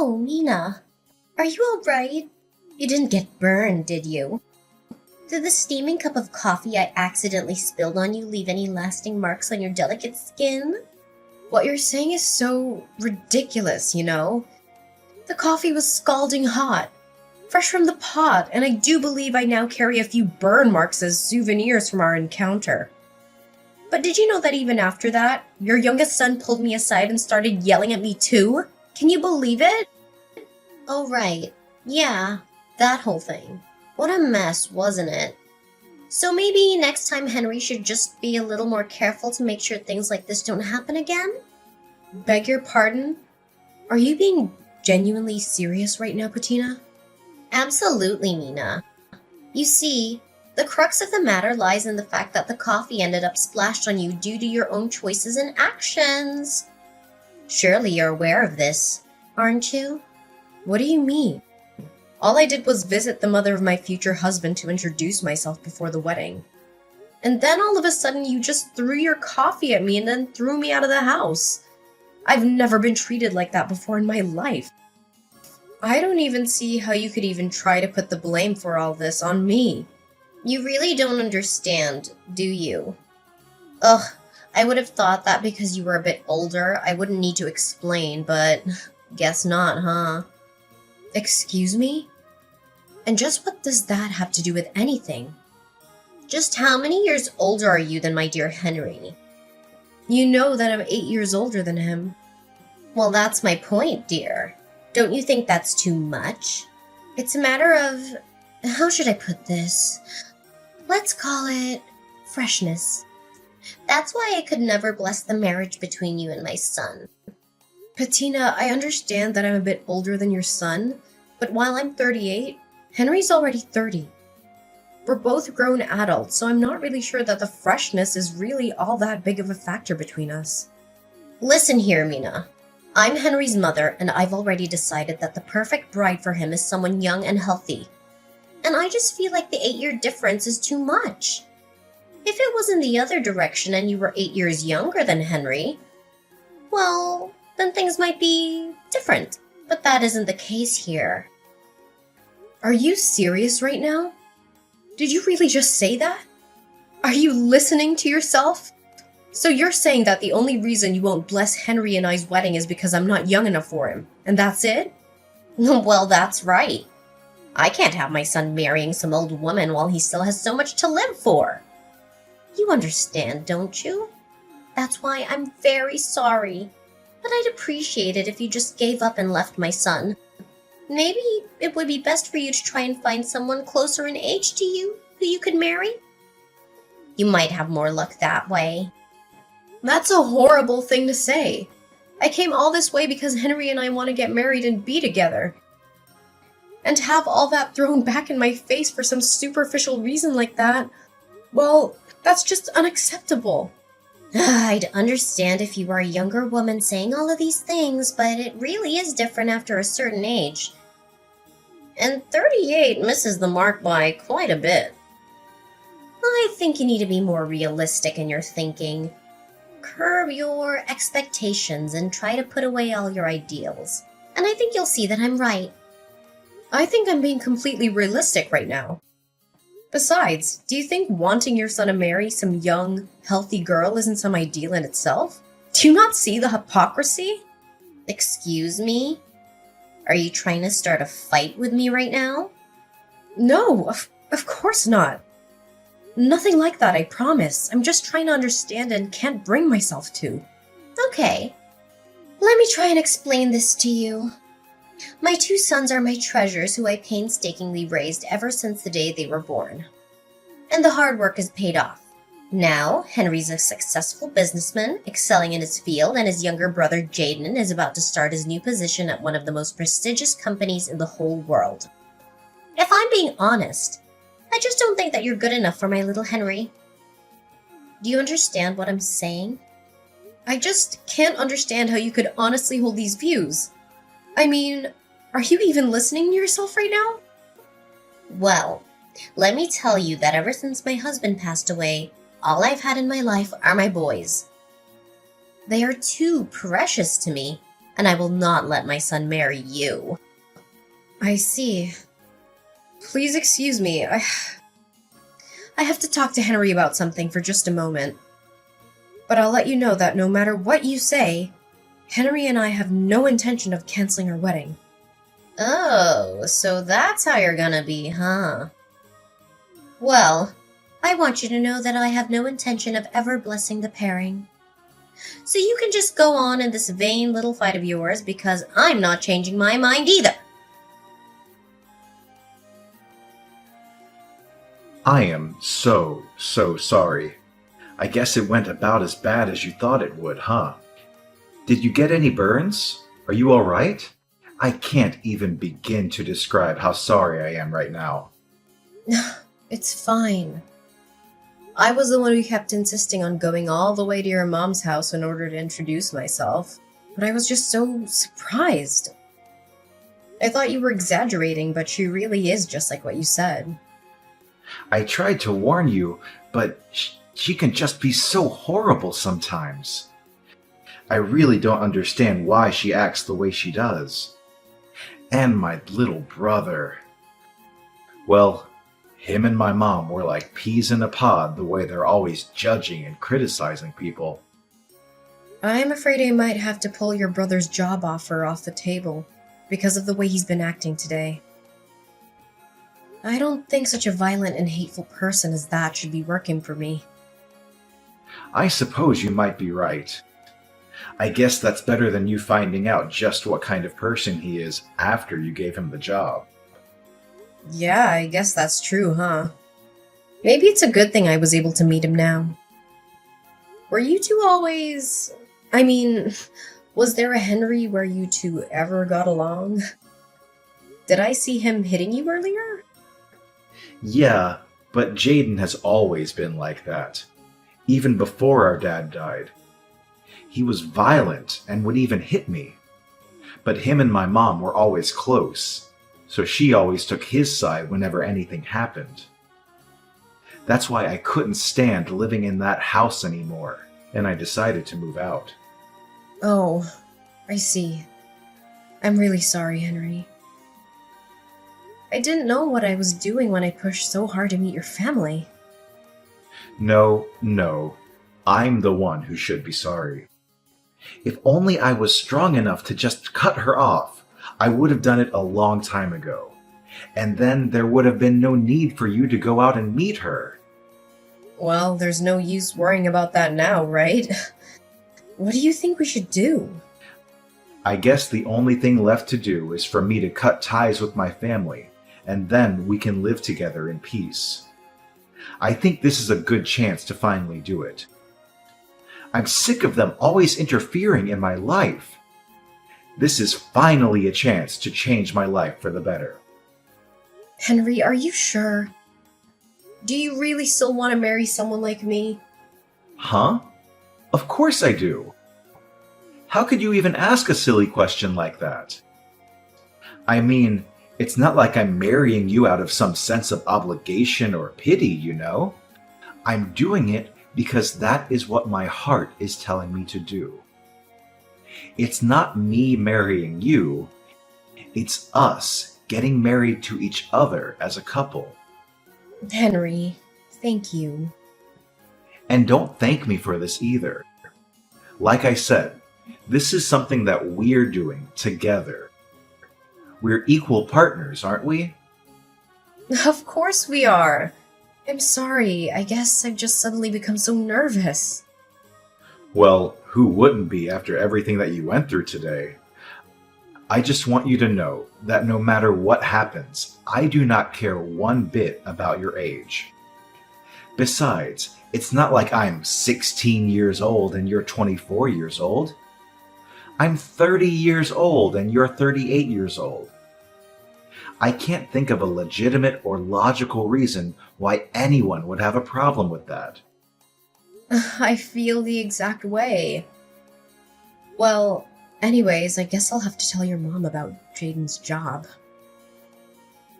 Oh, Mina, are you all right? You didn't get burned, did you? Did the steaming cup of coffee I accidentally spilled on you leave any lasting marks on your delicate skin? What you're saying is so ridiculous, you know? The coffee was scalding hot, fresh from the pot, and I do believe I now carry a few burn marks as souvenirs from our encounter. But did you know that even after that, your youngest son pulled me aside and started yelling at me too? Can you believe it? Oh, right. Yeah, that whole thing. What a mess, wasn't it? So maybe next time Henry should just be a little more careful to make sure things like this don't happen again? Beg your pardon? Are you being genuinely serious right now, Patina? Absolutely, Mina. You see, the crux of the matter lies in the fact that the coffee ended up splashed on you due to your own choices and actions. Surely you're aware of this, aren't you? What do you mean? All I did was visit the mother of my future husband to introduce myself before the wedding. And then all of a sudden you just threw your coffee at me and then threw me out of the house. I've never been treated like that before in my life. I don't even see how you could even try to put the blame for all this on me. You really don't understand, do you? Ugh, I would have thought that because you were a bit older, I wouldn't need to explain, but guess not, huh? Excuse me? And just what does that have to do with anything? Just how many years older are you than my dear Henry? You know that I'm 8 years older than him. Well, that's my point, dear. Don't you think that's too much? It's a matter of... how should I put this? Let's call it freshness. That's why I could never bless the marriage between you and my son. Patina, I understand that I'm a bit older than your son, but while I'm 38, Henry's already 30. We're both grown adults, so I'm not really sure that the freshness is really all that big of a factor between us. Listen here, Mina. I'm Henry's mother, and I've already decided that the perfect bride for him is someone young and healthy. And I just feel like the 8-year difference is too much. If it was in the other direction and you were 8 years younger than Henry, well, then things might be different. But that isn't the case here. Are you serious right now? Did you really just say that? Are you listening to yourself? So you're saying that the only reason you won't bless Henry and I's wedding is because I'm not young enough for him, and that's it? Well, that's right. I can't have my son marrying some old woman while he still has so much to live for. You understand, don't you? That's why I'm very sorry. But I'd appreciate it if you just gave up and left my son. Maybe it would be best for you to try and find someone closer in age to you who you could marry. You might have more luck that way. That's a horrible thing to say. I came all this way because Henry and I want to get married and be together. And to have all that thrown back in my face for some superficial reason like that, well, that's just unacceptable. I'd understand if you were a younger woman saying all of these things, but it really is different after a certain age. And 38 misses the mark by quite a bit. I think you need to be more realistic in your thinking. Curb your expectations and try to put away all your ideals. And I think you'll see that I'm right. I think I'm being completely realistic right now. Besides, do you think wanting your son to marry some young, healthy girl isn't some ideal in itself? Do you not see the hypocrisy? Excuse me? Are you trying to start a fight with me right now? No, of course not. Nothing like that, I promise. I'm just trying to understand and can't bring myself to. Okay. Let me try and explain this to you. My 2 sons are my treasures who I painstakingly raised ever since the day they were born. And the hard work has paid off. Now, Henry's a successful businessman, excelling in his field, and his younger brother Jaden is about to start his new position at one of the most prestigious companies in the whole world. If I'm being honest, I just don't think that you're good enough for my little Henry. Do you understand what I'm saying? I just can't understand how you could honestly hold these views. I mean, are you even listening to yourself right now? Well, let me tell you that ever since my husband passed away, all I've had in my life are my boys. They are too precious to me, and I will not let my son marry you. I see. Please excuse me. I have to talk to Henry about something for just a moment. But I'll let you know that no matter what you say, Henry and I have no intention of canceling our wedding. Oh, so that's how you're gonna be, huh? Well, I want you to know that I have no intention of ever blessing the pairing. So you can just go on in this vain little fight of yours, because I'm not changing my mind either. I am so sorry. I guess it went about as bad as you thought it would, huh? Did you get any burns? Are you alright? I can't even begin to describe how sorry I am right now. It's fine. I was the one who kept insisting on going all the way to your mom's house in order to introduce myself, but I was just so surprised. I thought you were exaggerating, but she really is just like what you said. I tried to warn you, but she can just be so horrible sometimes. I really don't understand why she acts the way she does. And my little brother. Well, him and my mom were like peas in a pod the way they're always judging and criticizing people. I'm afraid I might have to pull your brother's job offer off the table because of the way he's been acting today. I don't think such a violent and hateful person as that should be working for me. I suppose you might be right. I guess that's better than you finding out just what kind of person he is after you gave him the job. Yeah, I guess that's true, huh? Maybe it's a good thing I was able to meet him now. Were you two always... was there a Henry where you two ever got along? Did I see him hitting you earlier? Yeah, but Jaden has always been like that. Even before our dad died. He was violent and would even hit me. But him and my mom were always close, so she always took his side whenever anything happened. That's why I couldn't stand living in that house anymore, and I decided to move out. Oh, I see. I'm really sorry, Henry. I didn't know what I was doing when I pushed so hard to meet your family. No, I'm the one who should be sorry. If only I was strong enough to just cut her off, I would have done it a long time ago. And then there would have been no need for you to go out and meet her. Well, there's no use worrying about that now, right? What do you think we should do? I guess the only thing left to do is for me to cut ties with my family, and then we can live together in peace. I think this is a good chance to finally do it. I'm sick of them always interfering in my life. This is finally a chance to change my life for the better. Henry, are you sure? Do you really still want to marry someone like me? Huh? Of course I do. How could you even ask a silly question like that? I mean, it's not like I'm marrying you out of some sense of obligation or pity, you know? I'm doing it because that is what my heart is telling me to do. It's not me marrying you, it's us getting married to each other as a couple. Henry, thank you. And don't thank me for this either. Like I said, this is something that we're doing together. We're equal partners, aren't we? Of course we are. I'm sorry, I guess I've just suddenly become so nervous. Well, who wouldn't be after everything that you went through today? I just want you to know that no matter what happens, I do not care one bit about your age. Besides, it's not like I'm 16 years old and you're 24 years old. I'm 30 years old and you're 38 years old. I can't think of a legitimate or logical reason why anyone would have a problem with that. I feel the exact way. Well, anyways, I guess I'll have to tell your mom about Jaden's job.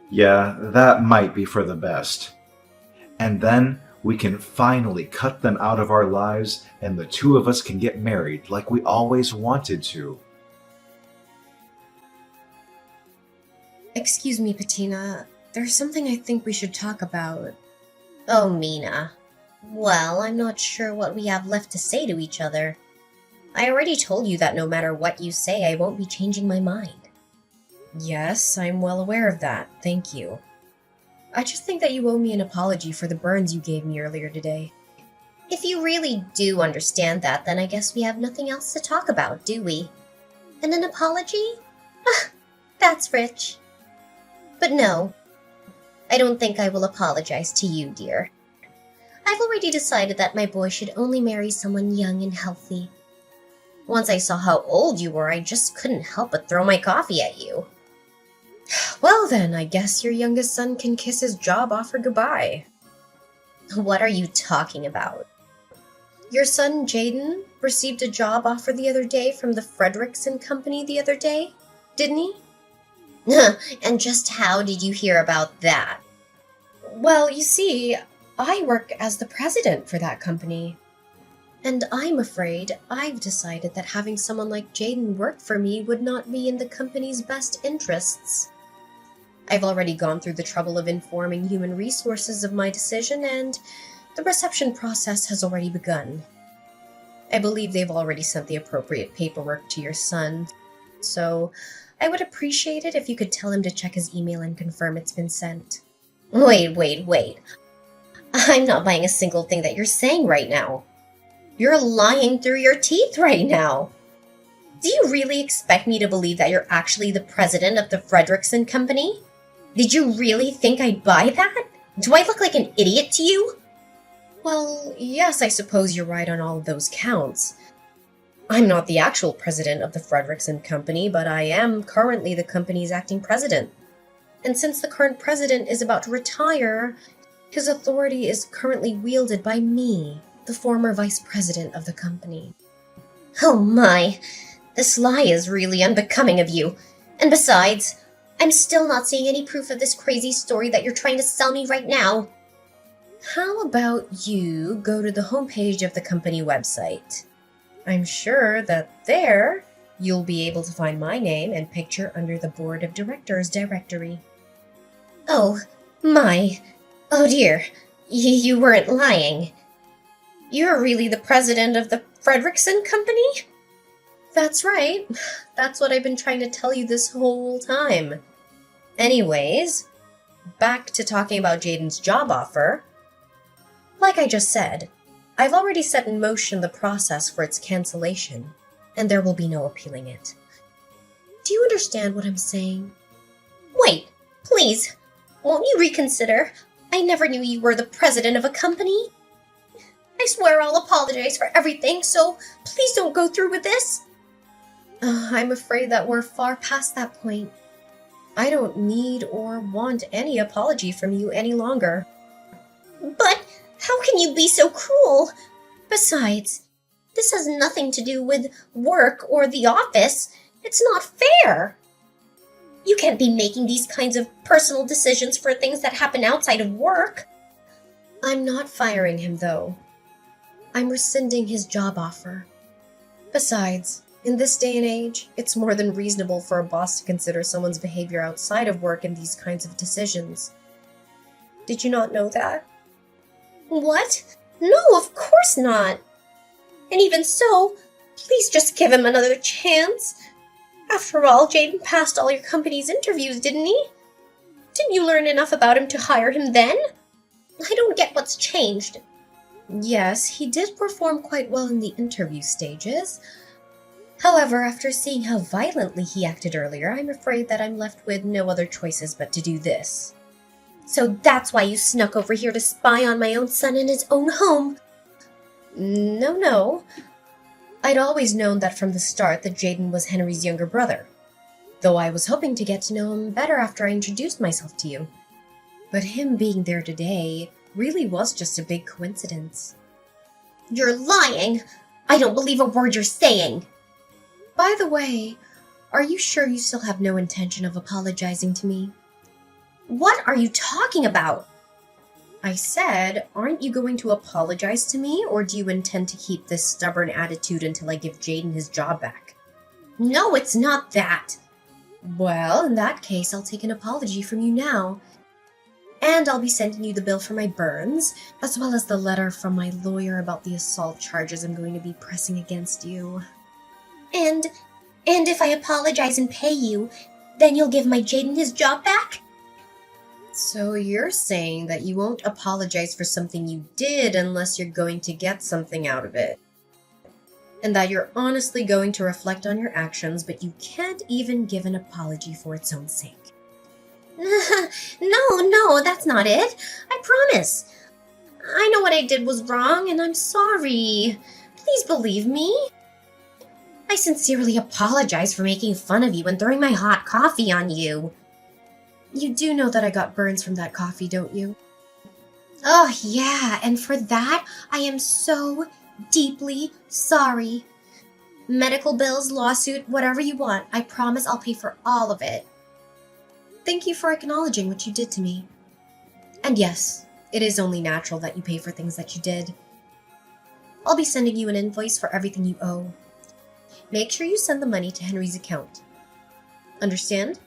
Yeah, that might be for the best. And then we can finally cut them out of our lives and the two of us can get married like we always wanted to. Excuse me, Patina. There's something I think we should talk about. Oh, Mina. Well, I'm not sure what we have left to say to each other. I already told you that no matter what you say, I won't be changing my mind. Yes, I'm well aware of that. Thank you. I just think that you owe me an apology for the burns you gave me earlier today. If you really do understand that, then I guess we have nothing else to talk about, do we? And an apology? Ah, that's rich. But no, I don't think I will apologize to you, dear. I've already decided that my boy should only marry someone young and healthy. Once I saw how old you were, I just couldn't help but throw my coffee at you. Well then, I guess your youngest son can kiss his job offer goodbye. What are you talking about? Your son, Jaden, received a job offer the other day from the Frederickson Company the other day, didn't he? And just how did you hear about that? Well, you see, I work as the president for that company. And I'm afraid I've decided that having someone like Jaden work for me would not be in the company's best interests. I've already gone through the trouble of informing human resources of my decision, and the reception process has already begun. I believe they've already sent the appropriate paperwork to your son, so I would appreciate it if you could tell him to check his email and confirm it's been sent. Wait. I'm not buying a single thing that you're saying right now. You're lying through your teeth right now. Do you really expect me to believe that you're actually the president of the Frederickson Company? Did you really think I'd buy that? Do I look like an idiot to you? Well, yes, I suppose you're right on all of those counts. I'm not the actual president of the Frederickson Company, but I am currently the company's acting president. And since the current president is about to retire, his authority is currently wielded by me, the former vice president of the company. Oh my, this lie is really unbecoming of you. And besides, I'm still not seeing any proof of this crazy story that you're trying to sell me right now. How about you go to the homepage of the company website? I'm sure that there you'll be able to find my name and picture under the board of directors directory. Oh, my. Oh dear, you weren't lying. You're really the president of the Frederickson Company? That's right. That's what I've been trying to tell you this whole time. Anyways, back to talking about Jaden's job offer. Like I just said, I've already set in motion the process for its cancellation, and there will be no appealing it. Do you understand what I'm saying? Wait, please, won't you reconsider? I never knew you were the president of a company. I swear I'll apologize for everything, so please don't go through with this. I'm afraid that we're far past that point. I don't need or want any apology from you any longer. But how can you be so cruel? Besides, this has nothing to do with work or the office. It's not fair. You can't be making these kinds of personal decisions for things that happen outside of work. I'm not firing him, though. I'm rescinding his job offer. Besides, in this day and age, it's more than reasonable for a boss to consider someone's behavior outside of work in these kinds of decisions. Did you not know that? What? No, of course not. And even so, please just give him another chance. After all, Jaden passed all your company's interviews, didn't he? Didn't you learn enough about him to hire him then? I don't get what's changed. Yes, he did perform quite well in the interview stages. However, after seeing how violently he acted earlier, I'm afraid that I'm left with no other choices but to do this. So that's why you snuck over here to spy on my own son in his own home? No. I'd always known that from the start that Jaden was Henry's younger brother, though I was hoping to get to know him better after I introduced myself to you. But him being there today really was just a big coincidence. You're lying! I don't believe a word you're saying! By the way, are you sure you still have no intention of apologizing to me? What are you talking about? I said, aren't you going to apologize to me, or do you intend to keep this stubborn attitude until I give Jaden his job back? No, it's not that. Well, in that case, I'll take an apology from you now. And I'll be sending you the bill for my burns, as well as the letter from my lawyer about the assault charges I'm going to be pressing against you. And if I apologize and pay you, then you'll give my Jaden his job back? So you're saying that you won't apologize for something you did unless you're going to get something out of it. And that you're honestly going to reflect on your actions, but you can't even give an apology for its own sake. No, that's not it. I promise. I know what I did was wrong, and I'm sorry. Please believe me. I sincerely apologize for making fun of you and throwing my hot coffee on you. You do know that I got burns from that coffee, don't you? Oh, yeah, and for that, I am so deeply sorry. Medical bills, lawsuit, whatever you want, I promise I'll pay for all of it. Thank you for acknowledging what you did to me. And yes, it is only natural that you pay for things that you did. I'll be sending you an invoice for everything you owe. Make sure you send the money to Henry's account. Understand?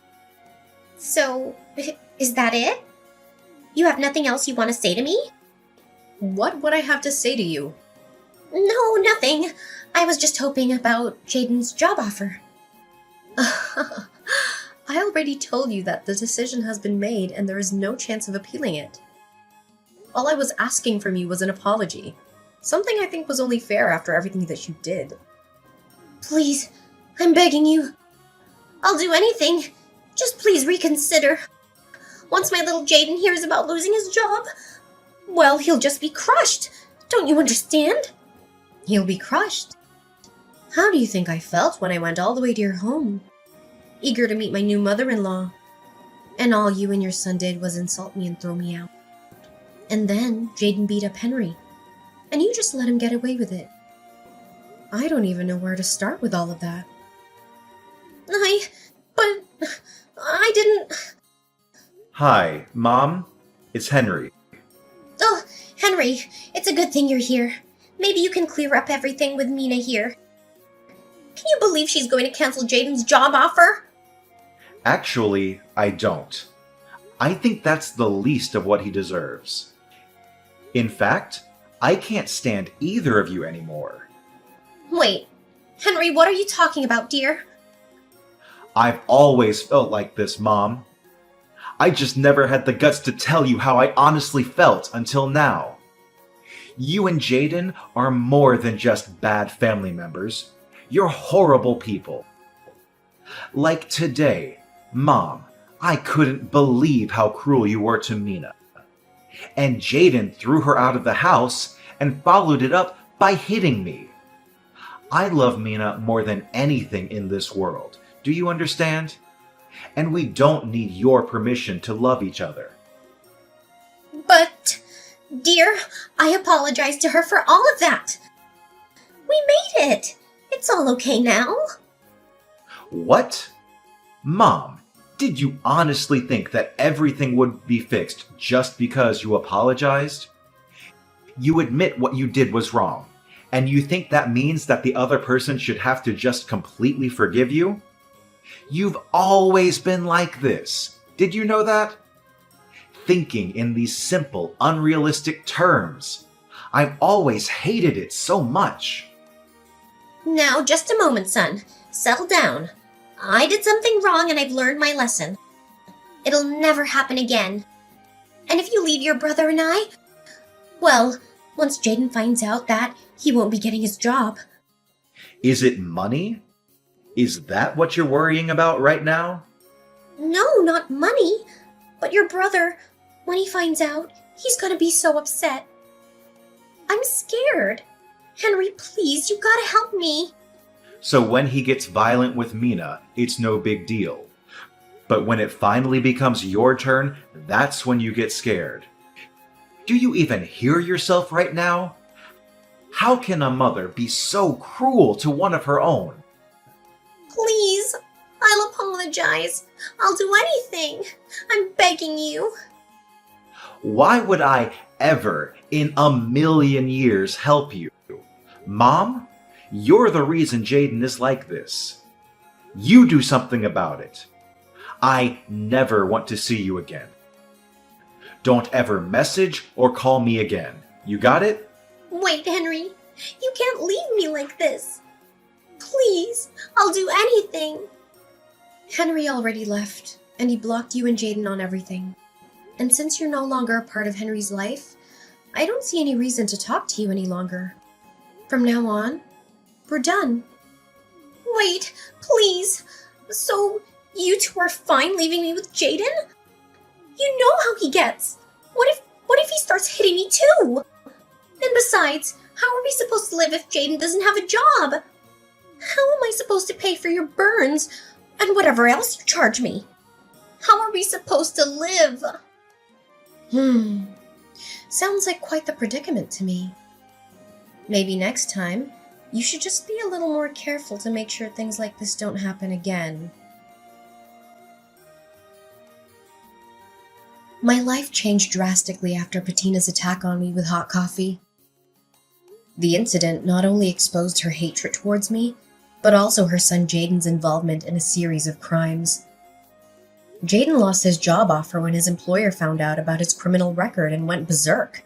So, is that it? You have nothing else you want to say to me? What would I have to say to you? No, nothing. I was just hoping about Jaden's job offer. I already told you that the decision has been made and there is no chance of appealing it. All I was asking from you was an apology. Something I think was only fair after everything that you did. Please, I'm begging you. I'll do anything. Just please reconsider. Once my little Jaden hears about losing his job, well, he'll just be crushed. Don't you understand? He'll be crushed. How do you think I felt when I went all the way to your home? Eager to meet my new mother-in-law. And all you and your son did was insult me and throw me out. And then Jaden beat up Henry. And you just let him get away with it. I don't even know where to start with all of that. But I didn't... Hi, Mom. It's Henry. Oh, Henry, it's a good thing you're here. Maybe you can clear up everything with Mina here. Can you believe she's going to cancel Jaden's job offer? Actually, I don't. I think that's the least of what he deserves. In fact, I can't stand either of you anymore. Wait, Henry, what are you talking about, dear? I've always felt like this, Mom. I just never had the guts to tell you how I honestly felt until now. You and Jaden are more than just bad family members. You're horrible people. Like today, Mom, I couldn't believe how cruel you were to Mina. And Jaden threw her out of the house and followed it up by hitting me. I love Mina more than anything in this world. Do you understand? And we don't need your permission to love each other. But, dear, I apologize to her for all of that. We made it. It's all okay now. What? Mom, did you honestly think that everything would be fixed just because you apologized? You admit what you did was wrong, and you think that means that the other person should have to just completely forgive you? You've always been like this. Did you know that? Thinking in these simple, unrealistic terms. I've always hated it so much. Now, just a moment, son. Settle down. I did something wrong and I've learned my lesson. It'll never happen again. And if you leave your brother and I, well, once Jaden finds out that, he won't be getting his job. Is it money? Is that what you're worrying about right now? No, not money. But your brother, when he finds out, he's gonna be so upset. I'm scared. Henry, please, you gotta help me. So when he gets violent with Mina, it's no big deal. But when it finally becomes your turn, that's when you get scared. Do you even hear yourself right now? How can a mother be so cruel to one of her own? Please, I'll apologize. I'll do anything. I'm begging you. Why would I ever in a million years help you? Mom, you're the reason Jaden is like this. You do something about it. I never want to see you again. Don't ever message or call me again. You got it? Wait, Henry. You can't leave me like this. Please, I'll do anything. Henry already left, and he blocked you and Jaden on everything. And since you're no longer a part of Henry's life, I don't see any reason to talk to you any longer. From now on, we're done. Wait, please. So, you two are fine leaving me with Jaden? You know how he gets. What if he starts hitting me too? And besides, how are we supposed to live if Jaden doesn't have a job? How am I supposed to pay for your burns and whatever else you charge me? How are we supposed to live? Sounds like quite the predicament to me. Maybe next time, you should just be a little more careful to make sure things like this don't happen again. My life changed drastically after Patina's attack on me with hot coffee. The incident not only exposed her hatred towards me, but also her son Jaden's involvement in a series of crimes. Jaden lost his job offer when his employer found out about his criminal record and went berserk.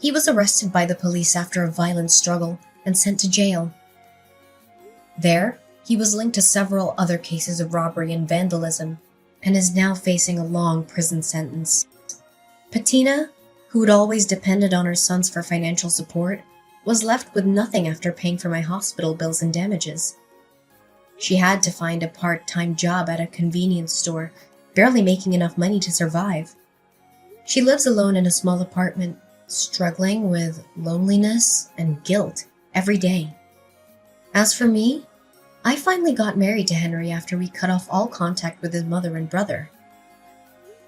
He was arrested by the police after a violent struggle and sent to jail. There, he was linked to several other cases of robbery and vandalism, and is now facing a long prison sentence. Patina, who had always depended on her sons for financial support, was left with nothing after paying for my hospital bills and damages. She had to find a part-time job at a convenience store, barely making enough money to survive. She lives alone in a small apartment, struggling with loneliness and guilt every day. As for me, I finally got married to Henry after we cut off all contact with his mother and brother.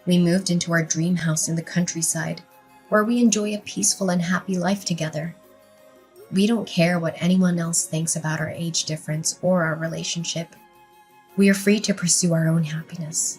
We moved into our dream house in the countryside, where we enjoy a peaceful and happy life together. We don't care what anyone else thinks about our age difference or our relationship. We are free to pursue our own happiness.